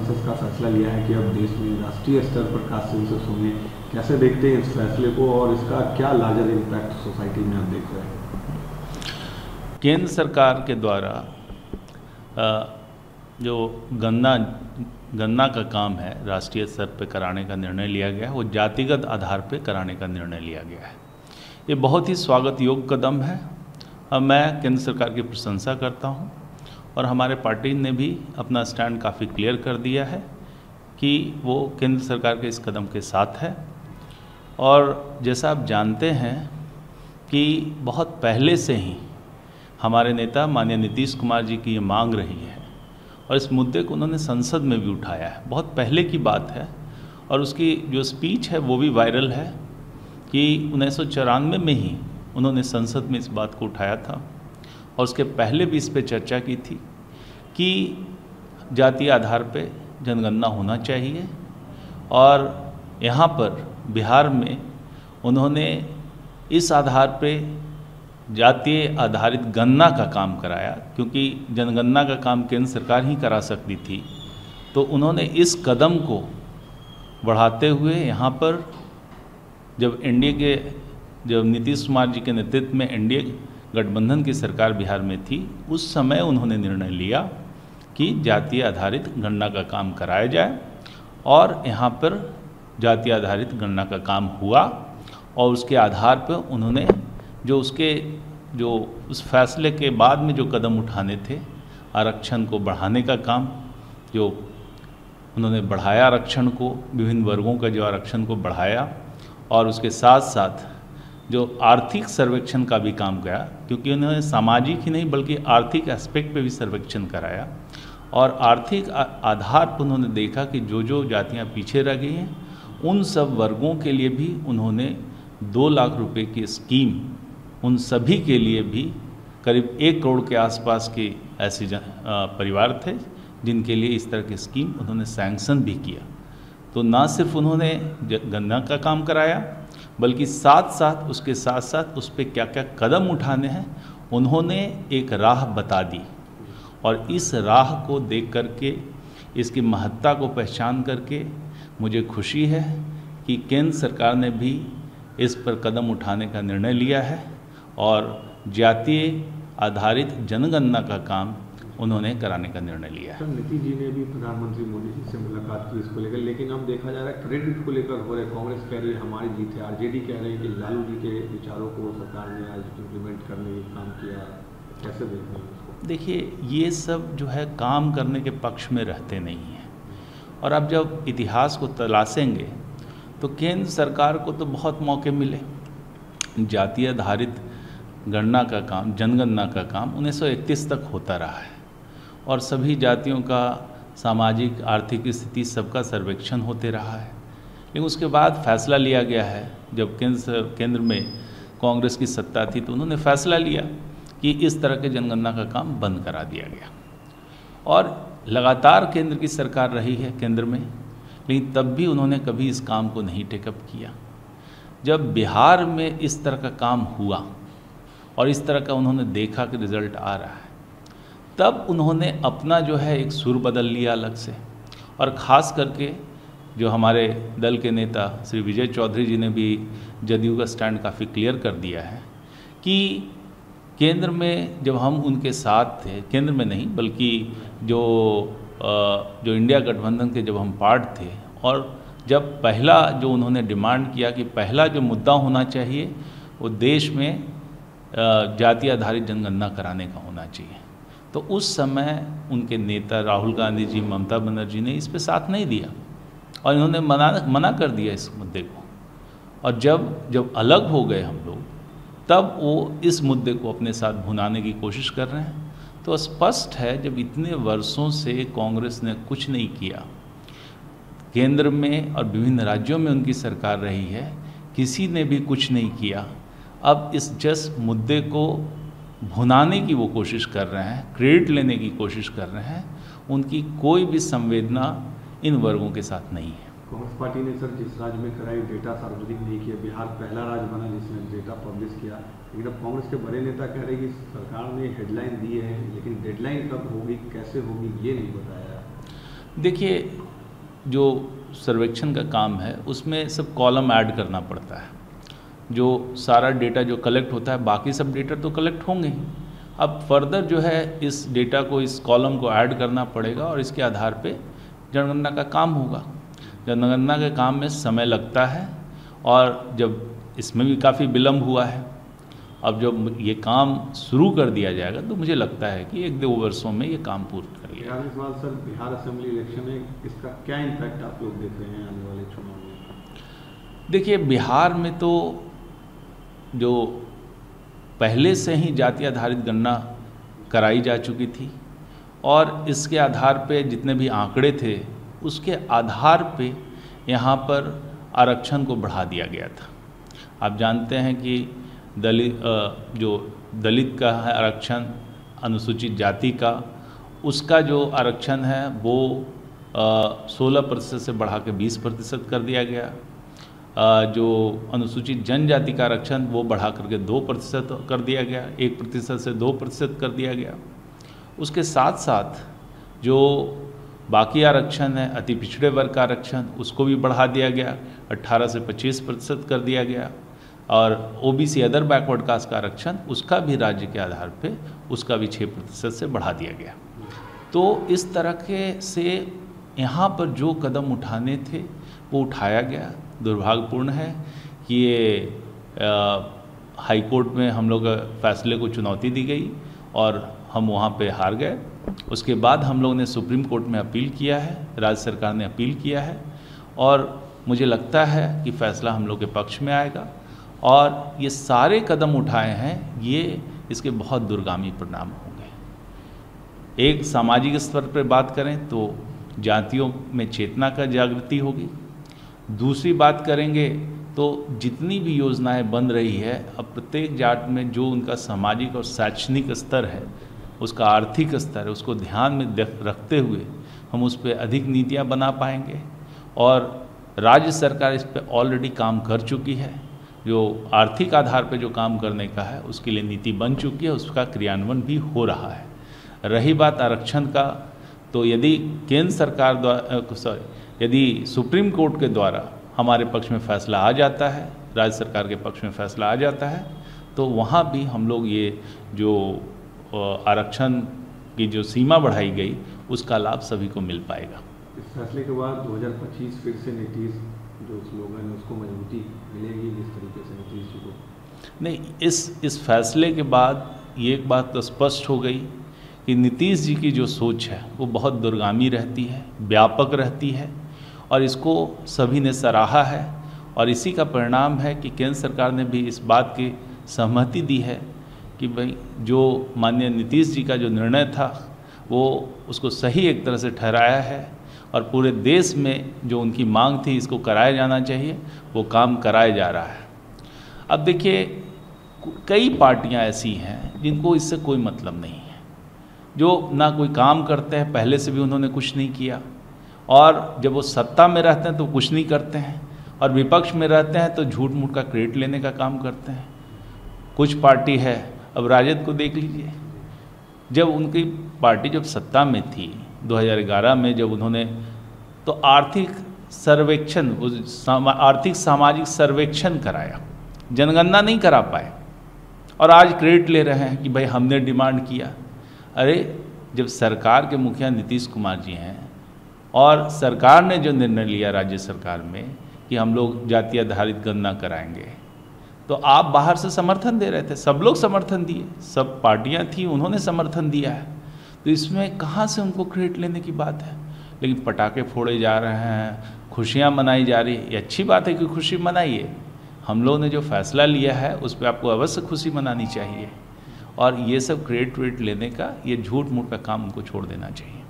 Census का फैसला लिया है कि अब देश में राष्ट्रीय स्तर पर कास्ट सेंसस होंगे, कैसे देखते हैं इस फैसले को और इसका क्या लार्जर इम्पैक्ट सोसाइटी में आप देख रहे हैं? केंद्र सरकार के द्वारा जो गणना का काम है राष्ट्रीय स्तर पर कराने का निर्णय लिया गया है, वो जातिगत आधार पर कराने का निर्णय लिया गया है। ये बहुत ही स्वागत योग्य कदम है। अब मैं केंद्र सरकार की प्रशंसा करता हूँ और हमारे पार्टी ने भी अपना स्टैंड काफ़ी क्लियर कर दिया है कि वो केंद्र सरकार के इस कदम के साथ है। और जैसा आप जानते हैं कि बहुत पहले से ही हमारे नेता माननीय नीतीश कुमार जी की ये मांग रही है और इस मुद्दे को उन्होंने संसद में भी उठाया है। बहुत पहले की बात है और उसकी जो स्पीच है वो भी वायरल है कि 1994 में ही उन्होंने संसद में इस बात को उठाया था और उसके पहले भी इस पर चर्चा की थी कि जातीय आधार पे जनगणना होना चाहिए। और यहाँ पर बिहार में उन्होंने इस आधार पे जातीय आधारित गणना का काम कराया, क्योंकि जनगणना का काम केंद्र सरकार ही करा सकती थी। तो उन्होंने इस कदम को बढ़ाते हुए यहाँ पर जब नीतीश कुमार जी के नेतृत्व में एनडीए गठबंधन की सरकार बिहार में थी, उस समय उन्होंने निर्णय लिया कि जातीय आधारित गणना का काम कराया जाए और यहाँ पर जातीय आधारित गणना का काम हुआ। और उसके आधार पर उन्होंने उस फैसले के बाद में जो कदम उठाने थे, आरक्षण को बढ़ाने का काम, जो उन्होंने बढ़ाया आरक्षण को, विभिन्न वर्गों का जो आरक्षण को बढ़ाया और उसके साथ साथ जो आर्थिक सर्वेक्षण का भी काम किया, क्योंकि उन्होंने सामाजिक ही नहीं बल्कि आर्थिक एस्पेक्ट पे भी सर्वेक्षण कराया। और आर्थिक आधार पर उन्होंने देखा कि जो जातियां पीछे रह गई हैं उन सब वर्गों के लिए भी उन्होंने 2 लाख रुपए की स्कीम, उन सभी के लिए भी करीब 1 करोड़ के आसपास के ऐसे परिवार थे जिनके लिए इस तरह की स्कीम उन्होंने सैंक्शन भी किया। तो ना सिर्फ उन्होंने गणना का काम कराया बल्कि उसके साथ साथ उस पर क्या क्या कदम उठाने हैं उन्होंने एक राह बता दी। और इस राह को देख करके, इसकी महत्ता को पहचान करके मुझे खुशी है कि केंद्र सरकार ने भी इस पर कदम उठाने का निर्णय लिया है और जातीय आधारित जनगणना का काम उन्होंने कराने का निर्णय लिया है। नीतीश जी ने भी प्रधानमंत्री मोदी जी से मुलाकात की इसको लेकर, लेकिन अब देखा जा रहा है क्रेडिट को लेकर हो रहे, कांग्रेस कह रही है हमारी जीत है, आरजेडी कह रही है कि लालू जी के विचारों को सरकार ने आज इम्प्लीमेंट करने का काम किया। कैसे देखते हैं इसको? देखिए, ये सब जो है काम करने के पक्ष में रहते नहीं हैं। और अब जब इतिहास को तलाशेंगे तो केंद्र सरकार को तो बहुत मौके मिले। जातीय आधारित गणना का काम, जनगणना का काम 1931 तक होता रहा है और सभी जातियों का सामाजिक आर्थिक स्थिति सबका सर्वेक्षण होते रहा है। लेकिन उसके बाद फैसला लिया गया है, जब केंद्र में कांग्रेस की सत्ता थी तो उन्होंने फैसला लिया कि इस तरह के जनगणना का काम बंद करा दिया गया। और लगातार केंद्र की सरकार रही है केंद्र में, लेकिन तब भी उन्होंने कभी इस काम को नहीं टेकअप किया। जब बिहार में इस तरह का काम हुआ और इस तरह का उन्होंने देखा कि रिज़ल्ट आ रहा है, तब उन्होंने अपना जो है एक सुर बदल लिया अलग से। और ख़ास करके जो हमारे दल के नेता श्री विजय चौधरी जी ने भी जदयू का स्टैंड काफ़ी क्लियर कर दिया है कि केंद्र में जब हम उनके साथ थे, केंद्र में नहीं बल्कि जो इंडिया गठबंधन के जब हम पार्ट थे, और जब पहला जो उन्होंने डिमांड किया कि पहला जो मुद्दा होना चाहिए वो देश में जाति आधारित जनगणना कराने का होना चाहिए, तो उस समय उनके नेता राहुल गांधी जी, ममता बनर्जी ने इस पे साथ नहीं दिया और इन्होंने मना कर दिया इस मुद्दे को। और जब अलग हो गए हम लोग, तब वो इस मुद्दे को अपने साथ भुनाने की कोशिश कर रहे हैं। तो स्पष्ट है, जब इतने वर्षों से कांग्रेस ने कुछ नहीं किया, केंद्र में और विभिन्न राज्यों में उनकी सरकार रही है, किसी ने भी कुछ नहीं किया। अब इस जस्ट मुद्दे को भुनाने की वो कोशिश कर रहे हैं, क्रेडिट लेने की कोशिश कर रहे हैं। उनकी कोई भी संवेदना इन वर्गों के साथ नहीं है। कांग्रेस पार्टी ने सर जिस राज्य में कराई डेटा सार्वजनिक नहीं किया, बिहार पहला राज्य बना जिसने डेटा पब्लिश किया, लेकिन अब कांग्रेस के बड़े नेता कह रहे हैं कि सरकार ने हेडलाइन दी है लेकिन डेडलाइन कब होगी, कैसे होगी, ये नहीं बताया। देखिए, जो सर्वेक्षण का काम है उसमें सब कॉलम ऐड करना पड़ता है। जो सारा डेटा जो कलेक्ट होता है, बाकी सब डेटा तो कलेक्ट होंगे ही। अब फर्दर जो है इस डेटा को, इस कॉलम को ऐड करना पड़ेगा और इसके आधार पे जनगणना का काम होगा। जनगणना के काम में समय लगता है और जब इसमें भी काफ़ी विलम्ब हुआ है। अब जब ये काम शुरू कर दिया जाएगा तो मुझे लगता है कि 1-2 वर्षों में ये काम पूर्ण कर लिया। सवाल सर, बिहार असेंबली इलेक्शन में इसका क्या इम्पैक्ट आप लोग देख रहे हैं आने वाले चुनाव में? देखिए, बिहार में तो जो पहले से ही जाति आधारित गणना कराई जा चुकी थी और इसके आधार पे जितने भी आंकड़े थे उसके आधार पे यहाँ पर आरक्षण को बढ़ा दिया गया था। आप जानते हैं कि जो दलित का है आरक्षण, अनुसूचित जाति का, उसका जो आरक्षण है वो 16% से बढ़ा के 20% कर दिया गया। जो अनुसूचित जनजाति का आरक्षण वो बढ़ा करके 2% कर दिया गया, 1% से 2% कर दिया गया। उसके साथ साथ जो बाकी आरक्षण है, अति पिछड़े वर्ग का आरक्षण, उसको भी बढ़ा दिया गया, 18 से 25% कर दिया गया। और ओबीसी अदर बैकवर्ड कास्ट का आरक्षण, उसका भी राज्य के आधार पे उसका भी 6% से बढ़ा दिया गया। तो इस तरह के से यहाँ पर जो कदम उठाने थे वो उठाया गया। दुर्भाग्यपूर्ण है कि ये हाई कोर्ट में हम लोग फैसले को चुनौती दी गई और हम वहाँ पे हार गए। उसके बाद हम लोगों ने सुप्रीम कोर्ट में अपील किया है, राज्य सरकार ने अपील किया है और मुझे लगता है कि फैसला हम लोग के पक्ष में आएगा। और ये सारे कदम उठाए हैं, ये इसके बहुत दूरगामी परिणाम होंगे। एक सामाजिक स्तर पर बात करें तो जातियों में चेतना का जागृति होगी। दूसरी बात करेंगे तो जितनी भी योजनाएं बन रही है, अब प्रत्येक जाट में जो उनका सामाजिक और शैक्षणिक स्तर है, उसका आर्थिक स्तर है, उसको ध्यान में रखते हुए हम उस पर अधिक नीतियां बना पाएंगे। और राज्य सरकार इस पर ऑलरेडी काम कर चुकी है। जो आर्थिक आधार पर जो काम करने का है उसके लिए नीति बन चुकी है, उसका क्रियान्वयन भी हो रहा है। रही बात आरक्षण का, तो यदि केंद्र सरकार द्वारा यदि सुप्रीम कोर्ट के द्वारा हमारे पक्ष में फैसला आ जाता है, राज्य सरकार के पक्ष में फैसला आ जाता है, तो वहाँ भी हम लोग ये जो आरक्षण की जो सीमा बढ़ाई गई उसका लाभ सभी को मिल पाएगा। इस फैसले के बाद 2025 फिर से नीतीश जो स्लोगन है उसको मजबूती मिलेगी जिस तरीके से नीतीश जी को? नहीं, इस फैसले के बाद ये एक बात तो स्पष्ट हो गई कि नीतीश जी की जो सोच है वो बहुत दूरगामी रहती है, व्यापक रहती है और इसको सभी ने सराहा है। और इसी का परिणाम है कि केंद्र सरकार ने भी इस बात की सहमति दी है कि भाई जो माननीय नीतीश जी का जो निर्णय था वो उसको सही एक तरह से ठहराया है और पूरे देश में जो उनकी मांग थी इसको कराया जाना चाहिए, वो काम कराया जा रहा है। अब देखिए, कई पार्टियां ऐसी हैं जिनको इससे कोई मतलब नहीं है, जो ना कोई काम करते हैं, पहले से भी उन्होंने कुछ नहीं किया, और जब वो सत्ता में रहते हैं तो कुछ नहीं करते हैं, और विपक्ष में रहते हैं तो झूठ मूठ का क्रेडिट लेने का काम करते हैं। कुछ पार्टी है, अब राजद को देख लीजिए, जब उनकी पार्टी जब सत्ता में थी 2011 में, जब उन्होंने तो आर्थिक सर्वेक्षण, आर्थिक सामाजिक सर्वेक्षण कराया, जनगणना नहीं करा पाए और आज क्रेडिट ले रहे हैं कि भाई हमने डिमांड किया। अरे जब सरकार के मुखिया नीतीश कुमार जी हैं और सरकार ने जो निर्णय लिया राज्य सरकार में कि हम लोग जाति आधारित गणना कराएंगे, तो आप बाहर से समर्थन दे रहे थे, सब लोग समर्थन दिए, सब पार्टियां थी उन्होंने समर्थन दिया है, तो इसमें कहाँ से उनको क्रेडिट लेने की बात है। लेकिन पटाखे फोड़े जा रहे हैं, खुशियाँ मनाई जा रही है। ये अच्छी बात है कि खुशी मनाइए, हम लोगों ने जो फैसला लिया है उस पर आपको अवश्य खुशी मनानी चाहिए, और ये सब क्रेडिट लेने का, ये झूठ मूठ का काम उनको छोड़ देना चाहिए।